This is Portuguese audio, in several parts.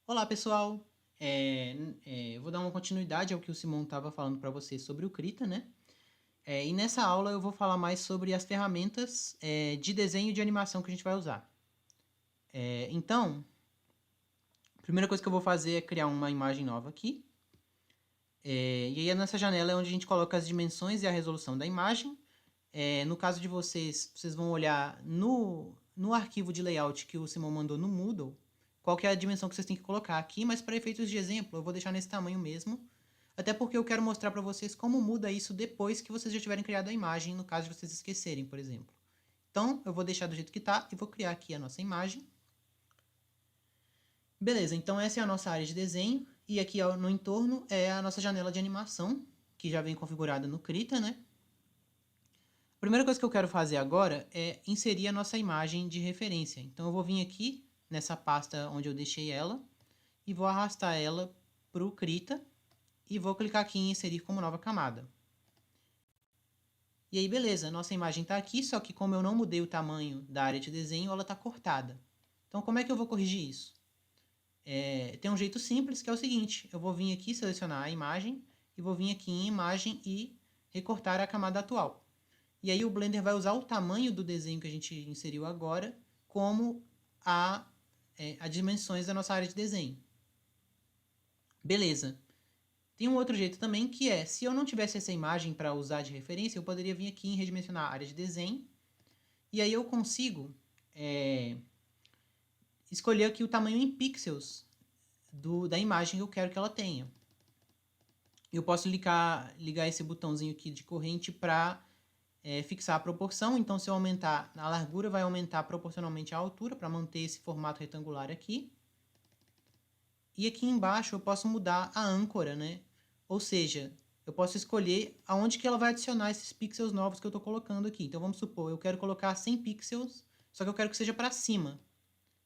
Olá, pessoal! Eu vou dar uma continuidade ao que o Simon estava falando para vocês sobre o Krita, né? E nessa aula eu vou falar mais sobre as ferramentas de desenho e de animação que a gente vai usar. Então, a primeira coisa que eu vou fazer é criar uma imagem nova aqui. E aí nessa janela é onde a gente coloca as dimensões e a resolução da imagem. No caso de vocês vão olhar no arquivo de layout que o Simon mandou no Moodle, qual que é a dimensão que vocês têm que colocar aqui, mas para efeitos de exemplo eu vou deixar nesse tamanho mesmo, até porque eu quero mostrar para vocês como muda isso depois que vocês já tiverem criado a imagem, no caso de vocês esquecerem, por exemplo. Então, eu vou deixar do jeito que está e vou criar aqui a nossa imagem. Beleza, então essa é a nossa área de desenho, e aqui no entorno é a nossa janela de animação, que já vem configurada no Krita, né? A primeira coisa que eu quero fazer agora é inserir a nossa imagem de referência. Então eu vou vir aqui nessa pasta onde eu deixei ela e vou arrastar ela para o Krita e vou clicar aqui em inserir como nova camada. E aí beleza, nossa imagem está aqui, só que como eu não mudei o tamanho da área de desenho, ela está cortada. Então como é que eu vou corrigir isso? Tem um jeito simples que é o seguinte, eu vou vir aqui selecionar a imagem e vou vir aqui em imagem e recortar a camada atual. E aí o Blender vai usar o tamanho do desenho que a gente inseriu agora como as dimensões da nossa área de desenho. Beleza. Tem um outro jeito também que é, se eu não tivesse essa imagem para usar de referência, eu poderia vir aqui em redimensionar a área de desenho, e aí eu consigo escolher aqui o tamanho em pixels da imagem que eu quero que ela tenha. Eu posso ligar esse botãozinho aqui de corrente para fixar a proporção, então se eu aumentar a largura, vai aumentar proporcionalmente a altura, para manter esse formato retangular aqui. E aqui embaixo eu posso mudar a âncora, né? Ou seja, eu posso escolher aonde que ela vai adicionar esses pixels novos que eu estou colocando aqui. Então vamos supor, eu quero colocar 100 pixels, só que eu quero que seja para cima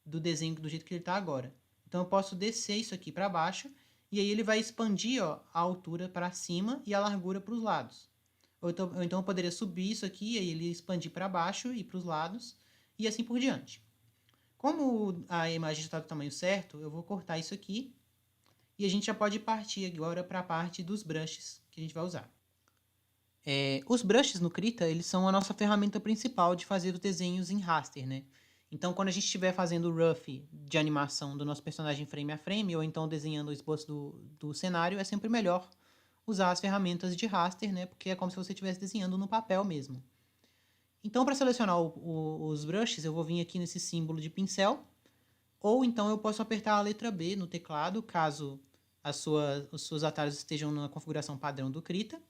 do desenho do jeito que ele está agora. Então eu posso descer isso aqui para baixo, e aí ele vai expandir ó, a altura para cima e a largura para os lados. Ou então eu poderia subir isso aqui, e aí ele expandir para baixo e para os lados, e assim por diante. Como a imagem está do tamanho certo, eu vou cortar isso aqui, e a gente já pode partir agora para a parte dos brushes que a gente vai usar. Os brushes no Krita, eles são a nossa ferramenta principal de fazer os desenhos em raster, né? Então, quando a gente estiver fazendo o rough de animação do nosso personagem frame a frame, ou então desenhando o esboço do cenário, é sempre melhor usar as ferramentas de raster, né? Porque é como se você estivesse desenhando no papel mesmo. Então, para selecionar os brushes, eu vou vir aqui nesse símbolo de pincel, ou então eu posso apertar a letra B no teclado, caso os seus atalhos estejam na configuração padrão do Krita.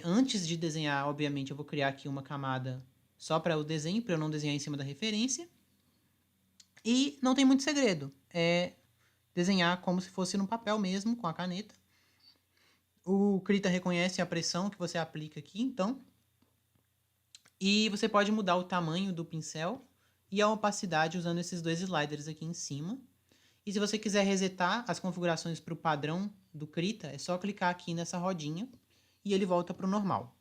Antes de desenhar, obviamente, eu vou criar aqui uma camada só para o desenho, para eu não desenhar em cima da referência. E não tem muito segredo, é desenhar como se fosse no papel mesmo, com a caneta. O Krita reconhece a pressão que você aplica aqui, então. E você pode mudar o tamanho do pincel e a opacidade usando esses dois sliders aqui em cima. E se você quiser resetar as configurações para o padrão do Krita, é só clicar aqui nessa rodinha e ele volta para o normal.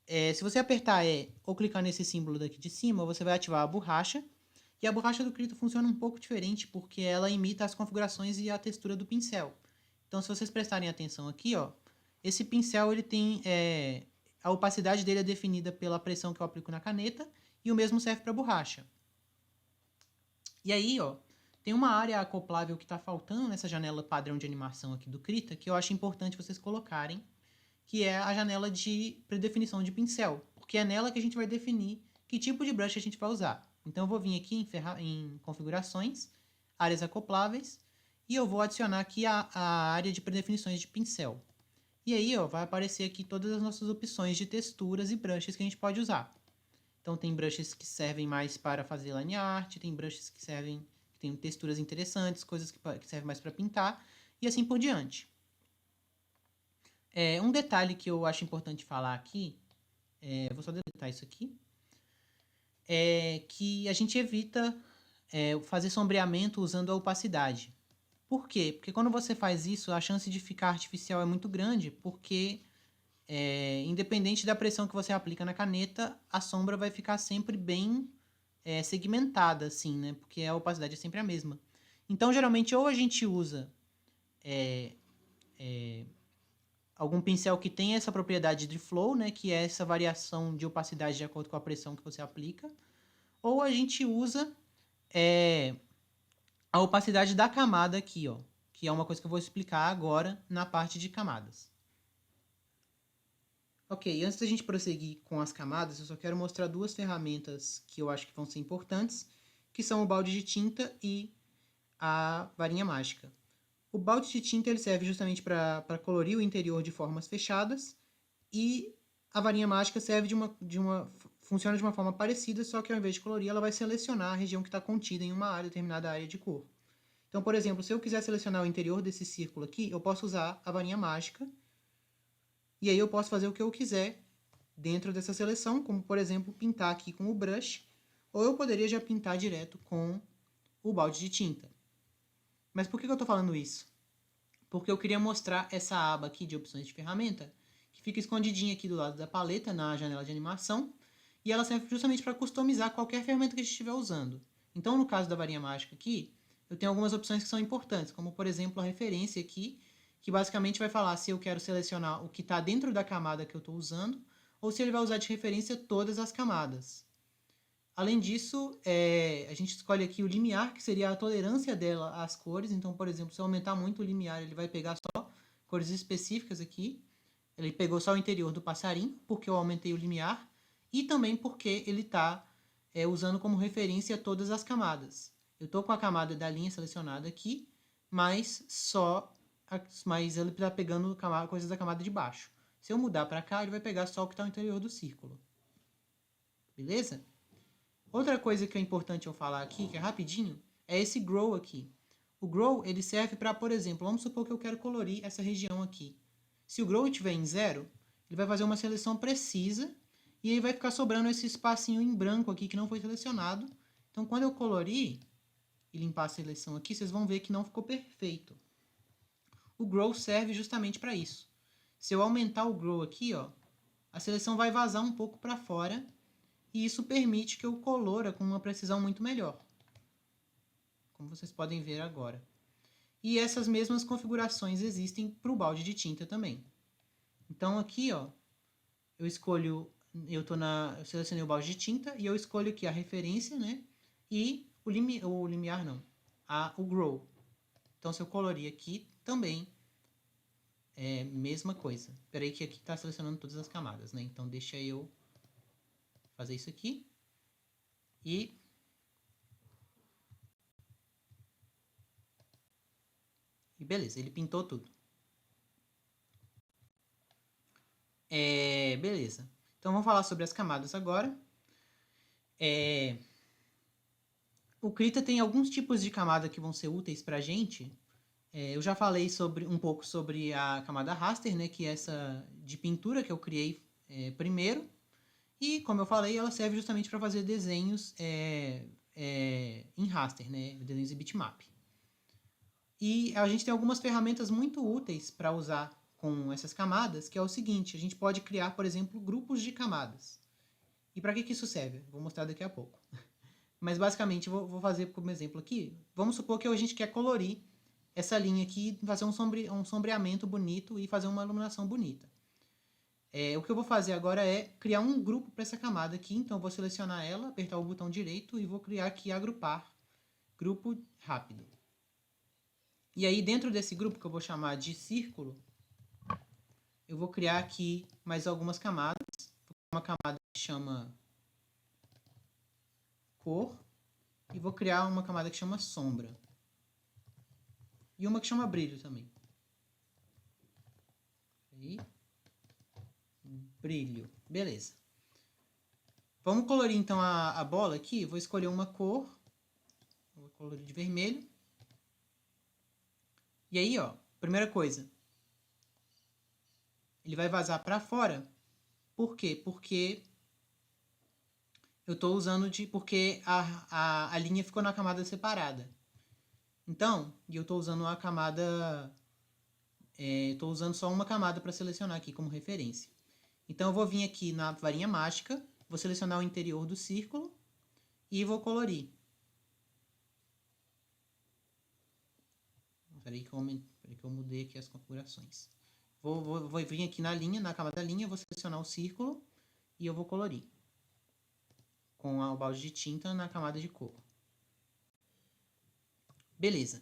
Se você apertar E ou clicar nesse símbolo daqui de cima, você vai ativar a borracha. E a borracha do Krita funciona um pouco diferente porque ela imita as configurações e a textura do pincel. Então, se vocês prestarem atenção aqui, ó, esse pincel ele tem a opacidade dele é definida pela pressão que eu aplico na caneta e o mesmo serve para a borracha. E aí, ó, tem uma área acoplável que está faltando nessa janela padrão de animação aqui do Krita que eu acho importante vocês colocarem, que é a janela de predefinição de pincel, porque é nela que a gente vai definir que tipo de brush a gente vai usar. Então eu vou vir aqui em configurações, áreas acopláveis, e eu vou adicionar aqui a área de predefinições de pincel. E aí ó, vai aparecer aqui todas as nossas opções de texturas e brushes que a gente pode usar. Então tem brushes que servem mais para fazer line art, tem brushes que têm texturas interessantes, coisas que servem mais para pintar, e assim por diante. Um detalhe que eu acho importante falar aqui, vou só deletar isso aqui, é que a gente evita fazer sombreamento usando a opacidade. Por quê? Porque quando você faz isso, a chance de ficar artificial é muito grande, porque independente da pressão que você aplica na caneta, a sombra vai ficar sempre bem segmentada, assim, né? Porque a opacidade é sempre a mesma. Então, geralmente, ou a gente usa algum pincel que tem essa propriedade de flow, né, que é essa variação de opacidade de acordo com a pressão que você aplica, ou a gente usa a opacidade da camada aqui, ó, que é uma coisa que eu vou explicar agora na parte de camadas. Ok, antes da gente prosseguir com as camadas, eu só quero mostrar duas ferramentas que eu acho que vão ser importantes, que são o balde de tinta e a varinha mágica. O balde de tinta ele serve justamente para colorir o interior de formas fechadas, e a varinha mágica serve funciona de uma forma parecida, só que ao invés de colorir, ela vai selecionar a região que está contida em uma área, determinada área de cor. Então, por exemplo, se eu quiser selecionar o interior desse círculo aqui, eu posso usar a varinha mágica, e aí eu posso fazer o que eu quiser dentro dessa seleção, como, por exemplo, pintar aqui com o brush, ou eu poderia já pintar direto com o balde de tinta. Mas por que eu estou falando isso? Porque eu queria mostrar essa aba aqui de opções de ferramenta, que fica escondidinha aqui do lado da paleta, na janela de animação, e ela serve justamente para customizar qualquer ferramenta que a gente estiver usando. Então, no caso da varinha mágica aqui, eu tenho algumas opções que são importantes, como, por exemplo, a referência aqui, que basicamente vai falar se eu quero selecionar o que está dentro da camada que eu estou usando, ou se ele vai usar de referência todas as camadas. Além disso, a gente escolhe aqui o limiar, que seria a tolerância dela às cores. Então, por exemplo, se eu aumentar muito o limiar, ele vai pegar só cores específicas aqui. Ele pegou só o interior do passarinho, porque eu aumentei o limiar, e também porque ele está usando como referência todas as camadas. Eu estou com a camada da linha selecionada aqui, mas ele está pegando coisas da camada de baixo. Se eu mudar para cá, ele vai pegar só o que está no interior do círculo. Beleza? Outra coisa que é importante eu falar aqui, que é rapidinho, é esse grow aqui. O grow, ele serve para, por exemplo, vamos supor que eu quero colorir essa região aqui. Se o grow estiver em 0, ele vai fazer uma seleção precisa e aí vai ficar sobrando esse espacinho em branco aqui que não foi selecionado. Então, quando eu colorir e limpar a seleção aqui, vocês vão ver que não ficou perfeito. O grow serve justamente para isso. Se eu aumentar o grow aqui, ó, a seleção vai vazar um pouco para fora, e isso permite que eu colora com uma precisão muito melhor, como vocês podem ver agora. E essas mesmas configurações existem para o balde de tinta também. Então aqui, ó, eu selecionei o balde de tinta e eu escolho aqui a referência, né? E o limiar não, o grow. Então se eu colorir aqui também é mesma coisa. Espera aí que aqui está selecionando todas as camadas, né? Então deixa eu fazer isso aqui. E beleza, ele pintou tudo. Beleza. Então vamos falar sobre as camadas agora. O Krita tem alguns tipos de camada que vão ser úteis pra gente. Eu já falei um pouco sobre a camada raster, né, que é essa de pintura que eu criei primeiro. E, como eu falei, ela serve justamente para fazer desenhos em raster, né, desenhos em bitmap. E a gente tem algumas ferramentas muito úteis para usar com essas camadas, que é o seguinte: a gente pode criar, por exemplo, grupos de camadas. E para que isso serve? Vou mostrar daqui a pouco. Mas basicamente, vou fazer como exemplo aqui. Vamos supor que a gente quer colorir essa linha aqui, fazer um sombreamento bonito e fazer uma iluminação bonita. O que eu vou fazer agora é criar um grupo para essa camada aqui. Então, eu vou selecionar ela, apertar o botão direito e vou criar aqui agrupar, grupo rápido. E aí, dentro desse grupo, que eu vou chamar de círculo, eu vou criar aqui mais algumas camadas. Uma camada que chama cor, e vou criar uma camada que chama sombra. E uma que chama brilho também. Aí. Brilho. Beleza. Vamos colorir então a bola aqui. Vou escolher uma cor. Vou colorir de vermelho. E aí, ó, primeira coisa. Ele vai vazar para fora. Por quê? Porque eu estou usando porque a linha ficou na camada separada. Então, eu estou usando a camada... Estou usando só uma camada para selecionar aqui como referência. Então, eu vou vir aqui na varinha mágica, vou selecionar o interior do círculo e vou colorir. Peraí que eu mudei aqui as configurações. Vou vir aqui na linha, na camada da linha, vou selecionar o círculo e eu vou colorir com o balde de tinta na camada de cor. Beleza.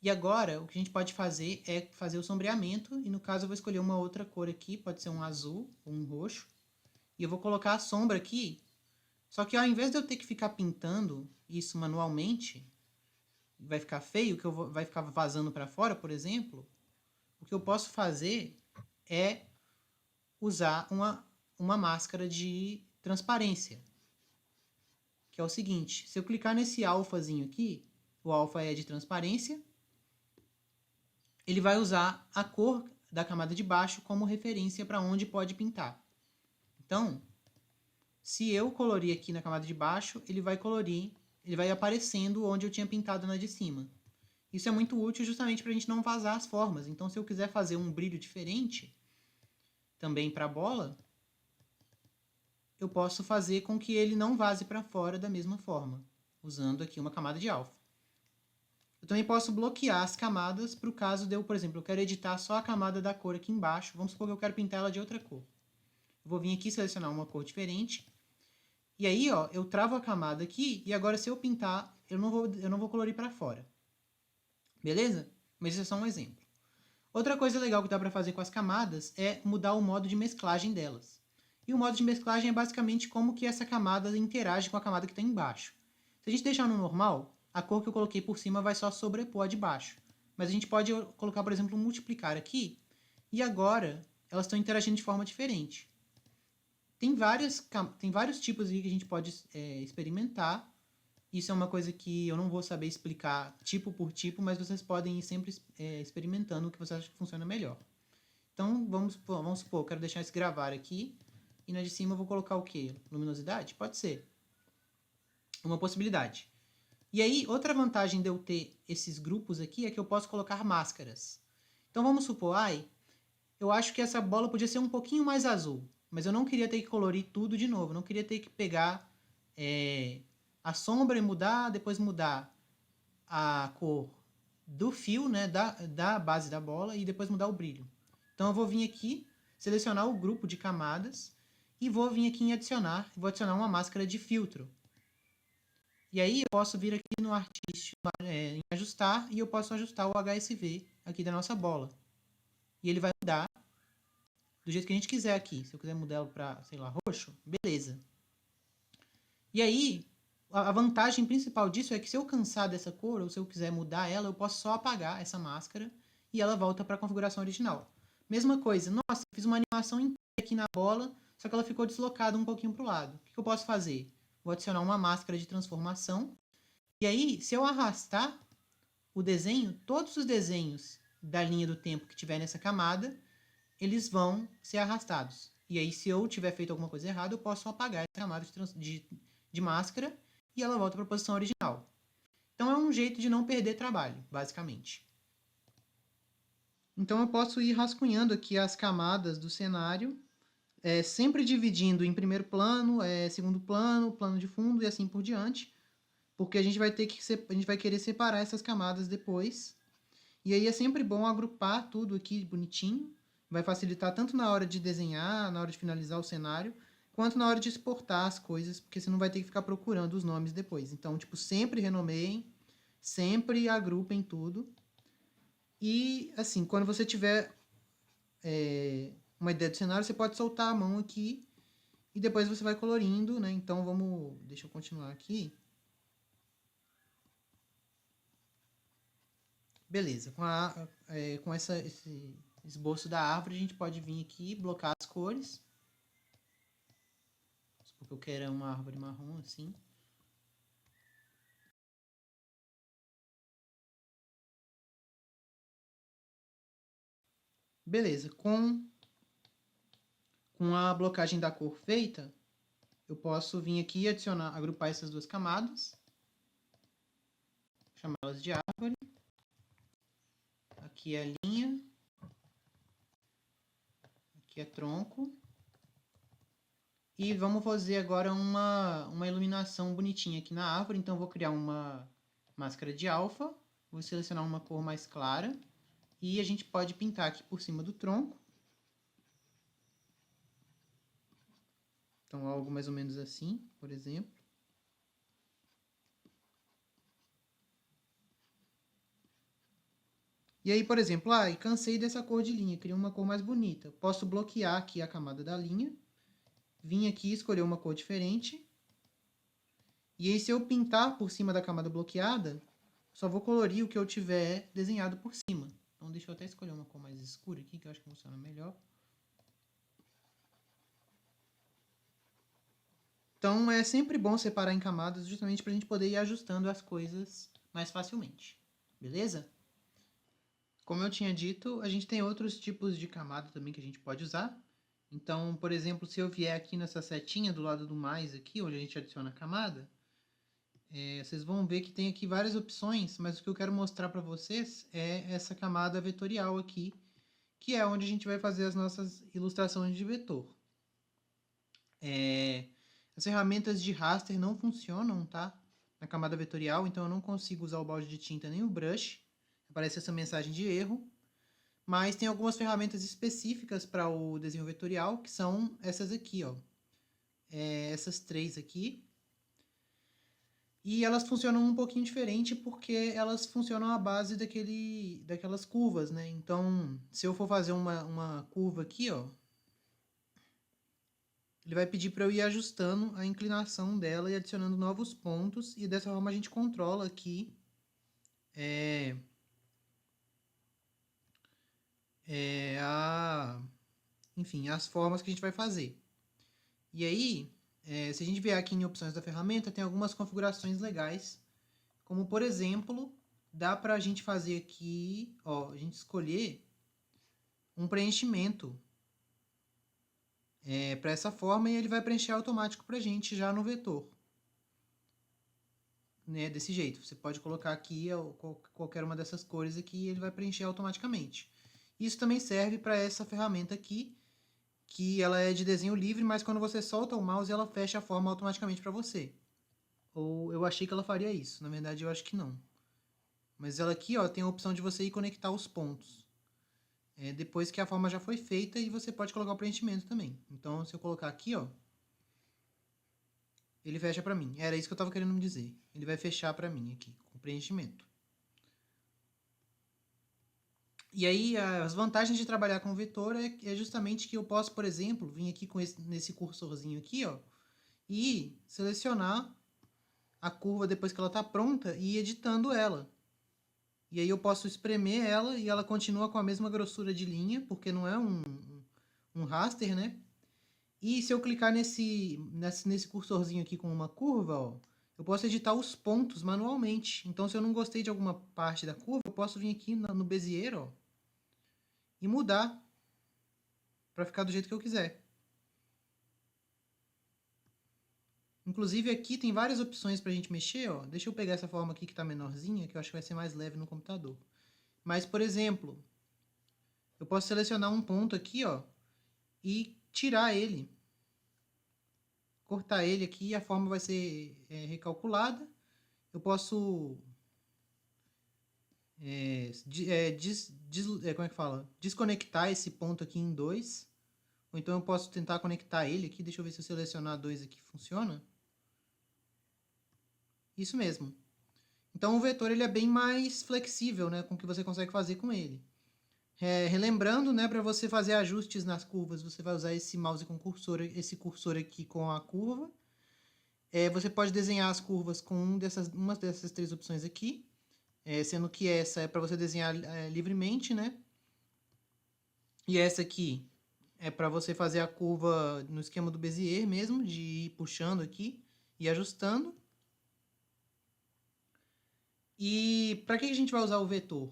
E agora, o que a gente pode fazer é fazer o sombreamento, e no caso eu vou escolher uma outra cor aqui, pode ser um azul ou um roxo, e eu vou colocar a sombra aqui, só que ao invés de eu ter que ficar pintando isso manualmente, vai ficar feio, vai ficar vazando para fora, por exemplo, o que eu posso fazer é usar uma máscara de transparência, que é o seguinte, se eu clicar nesse alfazinho aqui, o alfa é de transparência, ele vai usar a cor da camada de baixo como referência para onde pode pintar. Então, se eu colorir aqui na camada de baixo, ele vai aparecendo onde eu tinha pintado na de cima. Isso é muito útil justamente para a gente não vazar as formas. Então, se eu quiser fazer um brilho diferente, também para a bola, eu posso fazer com que ele não vaze para fora da mesma forma, usando aqui uma camada de alfa. Eu também posso bloquear as camadas para o caso de eu, por exemplo, eu quero editar só a camada da cor aqui embaixo. Vamos supor que eu quero pintar ela de outra cor. Eu vou vir aqui selecionar uma cor diferente. E aí, ó, eu travo a camada aqui e agora se eu pintar, eu não vou colorir para fora. Beleza? Mas isso é só um exemplo. Outra coisa legal que dá para fazer com as camadas é mudar o modo de mesclagem delas. E o modo de mesclagem é basicamente como que essa camada interage com a camada que está embaixo. Se a gente deixar no normal, a cor que eu coloquei por cima vai só sobrepor a de baixo. Mas a gente pode colocar, por exemplo, um multiplicar aqui, e agora elas estão interagindo de forma diferente. Tem vários tipos aí que a gente pode experimentar. Isso é uma coisa que eu não vou saber explicar tipo por tipo, mas vocês podem ir sempre experimentando o que vocês acham que funciona melhor. Então, vamos supor, eu quero deixar esse gravar aqui, e na de cima eu vou colocar o quê? Luminosidade? Pode ser. Uma possibilidade. E aí, outra vantagem de eu ter esses grupos aqui é que eu posso colocar máscaras. Então, vamos supor, eu acho que essa bola podia ser um pouquinho mais azul, mas eu não queria ter que colorir tudo de novo, não queria ter que pegar a sombra e mudar, depois mudar a cor do fio, né, da base da bola e depois mudar o brilho. Então, eu vou vir aqui, selecionar o grupo de camadas e vou vir aqui em adicionar, vou adicionar uma máscara de filtro. E aí eu posso vir aqui no artístico, em ajustar, e eu posso ajustar o HSV aqui da nossa bola. E ele vai mudar do jeito que a gente quiser aqui. Se eu quiser mudar para, sei lá, roxo, beleza. E aí, a vantagem principal disso é que se eu cansar dessa cor, ou se eu quiser mudar ela, eu posso só apagar essa máscara e ela volta para a configuração original. Mesma coisa, nossa, fiz uma animação inteira aqui na bola, só que ela ficou deslocada um pouquinho para o lado. O que eu posso fazer? Vou adicionar uma máscara de transformação. E aí, se eu arrastar o desenho, todos os desenhos da linha do tempo que tiver nessa camada, eles vão ser arrastados. E aí, se eu tiver feito alguma coisa errada, eu posso apagar essa camada de máscara e ela volta para a posição original. Então, é um jeito de não perder trabalho, basicamente. Então, eu posso ir rascunhando aqui as camadas do cenário, sempre dividindo em primeiro plano, segundo plano, plano de fundo e assim por diante, porque a gente vai querer separar essas camadas depois. E aí é sempre bom agrupar tudo aqui bonitinho, vai facilitar tanto na hora de desenhar, na hora de finalizar o cenário, quanto na hora de exportar as coisas, porque você não vai ter que ficar procurando os nomes depois. Então, tipo, sempre renomeiem, sempre agrupem tudo. E, assim, quando você tiver uma ideia do cenário, você pode soltar a mão aqui e depois você vai colorindo, né? Então, deixa eu continuar aqui. Beleza, com esse esboço da árvore, a gente pode vir aqui e blocar as cores. Porque eu quero uma árvore marrom, assim. Beleza, com a blocagem da cor feita, eu posso vir aqui e agrupar essas duas camadas. Chamá-las de árvore. Aqui é linha. Aqui é tronco. E vamos fazer agora uma iluminação bonitinha aqui na árvore. Então, eu vou criar uma máscara de alfa. Vou selecionar uma cor mais clara. E a gente pode pintar aqui por cima do tronco. Então, algo mais ou menos assim, por exemplo. E aí, por exemplo, cansei dessa cor de linha, queria uma cor mais bonita. Posso bloquear aqui a camada da linha. Vim aqui escolher uma cor diferente. E aí, se eu pintar por cima da camada bloqueada, só vou colorir o que eu tiver desenhado por cima. Então, deixa eu até escolher uma cor mais escura aqui, que eu acho que funciona melhor. Então, é sempre bom separar em camadas, justamente para a gente poder ir ajustando as coisas mais facilmente. Beleza? Como eu tinha dito, a gente tem outros tipos de camada também que a gente pode usar. Então, por exemplo, se eu vier aqui nessa setinha do lado do mais aqui, onde a gente adiciona a camada, vocês vão ver que tem aqui várias opções, mas o que eu quero mostrar para vocês é essa camada vetorial aqui, que é onde a gente vai fazer as nossas ilustrações de vetor. As ferramentas de raster não funcionam, tá? Na camada vetorial, então eu não consigo usar o balde de tinta nem o brush. Aparece essa mensagem de erro. Mas tem algumas ferramentas específicas para o desenho vetorial, que são essas aqui, ó. Essas três aqui. E elas funcionam um pouquinho diferente porque elas funcionam à base daquelas curvas, né? Então, se eu for fazer uma curva aqui, ó, ele vai pedir para eu ir ajustando a inclinação dela e adicionando novos pontos. E dessa forma a gente controla aqui enfim, as formas que a gente vai fazer. E aí, se a gente vier aqui em opções da ferramenta, tem algumas configurações legais. Como, por exemplo, dá para a gente fazer aqui, ó, a gente escolher um preenchimento para essa forma e ele vai preencher automático para a gente já no vetor. Né, desse jeito. Você pode colocar aqui qualquer uma dessas cores aqui e ele vai preencher automaticamente. Isso também serve para essa ferramenta aqui, que ela é de desenho livre, mas quando você solta o mouse ela fecha a forma automaticamente para você. Ou eu achei que ela faria isso, na verdade eu acho que não. Mas ela aqui, ó, tem a opção de você ir conectar os pontos. Depois que a forma já foi feita e você pode colocar o preenchimento também. Então, se eu colocar aqui, ó, ele fecha para mim. Era isso que eu estava querendo me dizer. Ele vai fechar para mim aqui, com preenchimento. E aí, as vantagens de trabalhar com vetor é justamente que eu posso, por exemplo, vir aqui nesse cursorzinho aqui, ó, e selecionar a curva depois que ela está pronta e ir editando ela. E aí eu posso espremer ela e ela continua com a mesma grossura de linha, porque não é um raster, né? E se eu clicar nesse cursorzinho aqui com uma curva, ó, eu posso editar os pontos manualmente. Então, se eu não gostei de alguma parte da curva, eu posso vir aqui no Bezier, ó, e mudar para ficar do jeito que eu quiser. Inclusive, aqui tem várias opções para a gente mexer, ó. Deixa eu pegar essa forma aqui que está menorzinha, que eu acho que vai ser mais leve no computador. Mas, por exemplo, eu posso selecionar um ponto aqui, ó, e tirar ele. Cortar ele aqui e a forma vai ser recalculada. Eu posso como é que fala? Desconectar esse ponto aqui em dois. Ou então eu posso tentar conectar ele aqui. Deixa eu ver se eu selecionar dois aqui funciona. Isso mesmo. Então o vetor ele é bem mais flexível, né, com o que você consegue fazer com ele. Relembrando, né, para você fazer ajustes nas curvas, você vai usar esse mouse com cursor, esse cursor aqui com a curva. Você pode desenhar as curvas com uma dessas três opções aqui, sendo que essa é para você desenhar livremente, né? E essa aqui é para você fazer a curva no esquema do Bezier mesmo, de ir puxando aqui e ajustando. E para que a gente vai usar o vetor?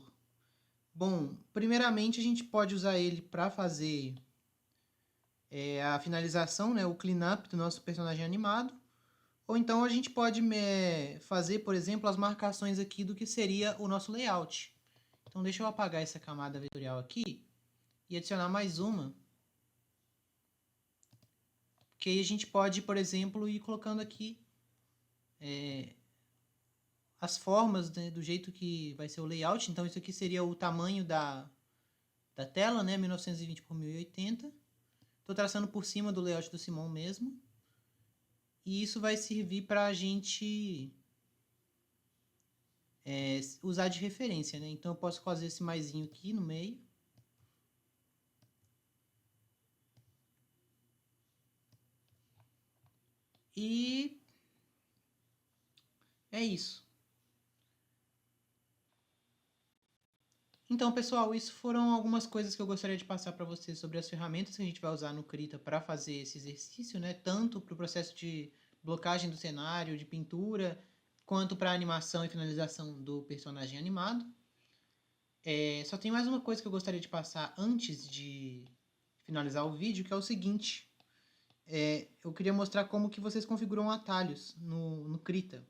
Bom, primeiramente a gente pode usar ele para fazer a finalização, né, o cleanup do nosso personagem animado. Ou então a gente pode fazer, por exemplo, as marcações aqui do que seria o nosso layout. Então deixa eu apagar essa camada vetorial aqui e adicionar mais uma. Que aí a gente pode, por exemplo, ir colocando aqui as formas, né, do jeito que vai ser o layout. Então, isso aqui seria o tamanho da tela, né, 1920 por 1080. Estou traçando por cima do layout do Simon mesmo. E isso vai servir para a gente usar de referência, né? Então eu posso fazer esse maisinho aqui no meio. E é isso. Então, pessoal, isso foram algumas coisas que eu gostaria de passar para vocês sobre as ferramentas que a gente vai usar no Krita para fazer esse exercício, né? Tanto para o processo de blocagem do cenário, de pintura, quanto para a animação e finalização do personagem animado. Só tem mais uma coisa que eu gostaria de passar antes de finalizar o vídeo, que é o seguinte. Eu queria mostrar como que vocês configuram atalhos no Krita.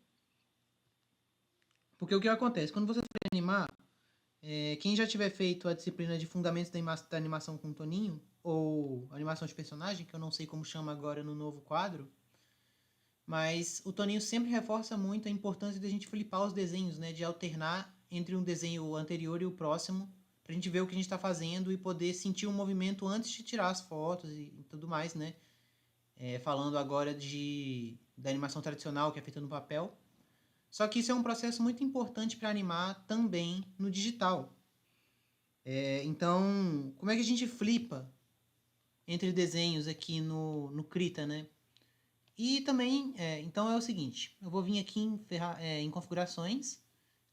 Porque o que acontece? Quando você for animar, quem já tiver feito a disciplina de Fundamentos da Animação com o Toninho, ou Animação de Personagem, que eu não sei como chama agora no novo quadro, mas o Toninho sempre reforça muito a importância de a gente flipar os desenhos, né? De alternar entre um desenho anterior e o próximo, pra gente ver o que a gente está fazendo e poder sentir o movimento antes de tirar as fotos e tudo mais, né? Falando agora da animação tradicional, que é feita no papel. Só que isso é um processo muito importante para animar também no digital. Então, como é que a gente flipa entre desenhos aqui no Krita, né? E também, então é o seguinte, eu vou vir aqui em configurações,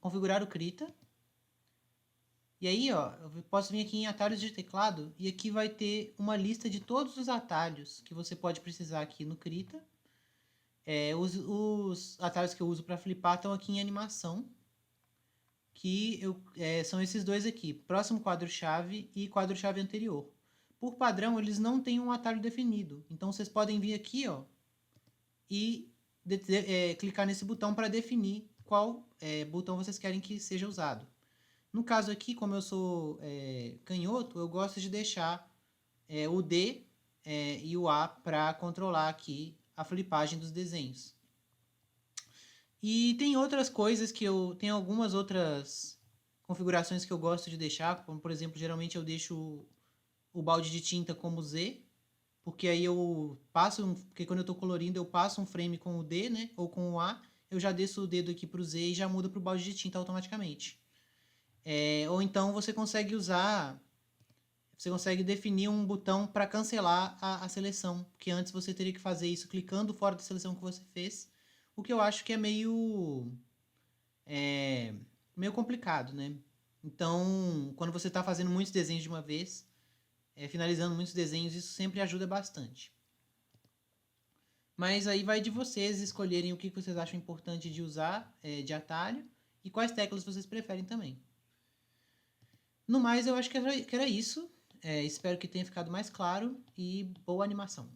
configurar o Krita. E aí, ó, eu posso vir aqui em atalhos de teclado e aqui vai ter uma lista de todos os atalhos que você pode precisar aqui no Krita. Os atalhos que eu uso para flipar estão aqui em animação, que são esses dois aqui, próximo quadro-chave e quadro-chave anterior. Por padrão, eles não têm um atalho definido, então vocês podem vir aqui, ó, e clicar nesse botão para definir qual botão vocês querem que seja usado. No caso aqui, como eu sou canhoto, eu gosto de deixar o D e o A para controlar aqui a flipagem dos desenhos. E tem outras coisas tem algumas outras configurações que eu gosto de deixar, como por exemplo, geralmente eu deixo o balde de tinta como Z, porque aí porque quando eu estou colorindo eu passo um frame com o D, né, ou com o A, eu já desço o dedo aqui para o Z e já muda para o balde de tinta automaticamente. Ou então você consegue definir um botão para cancelar a seleção, porque antes você teria que fazer isso clicando fora da seleção que você fez, o que eu acho que é meio complicado, né? Então, quando você está fazendo muitos desenhos de uma vez, finalizando muitos desenhos, isso sempre ajuda bastante. Mas aí vai de vocês escolherem o que vocês acham importante de usar de atalho e quais teclas vocês preferem também. No mais, eu acho que era isso. Espero que tenha ficado mais claro e boa animação.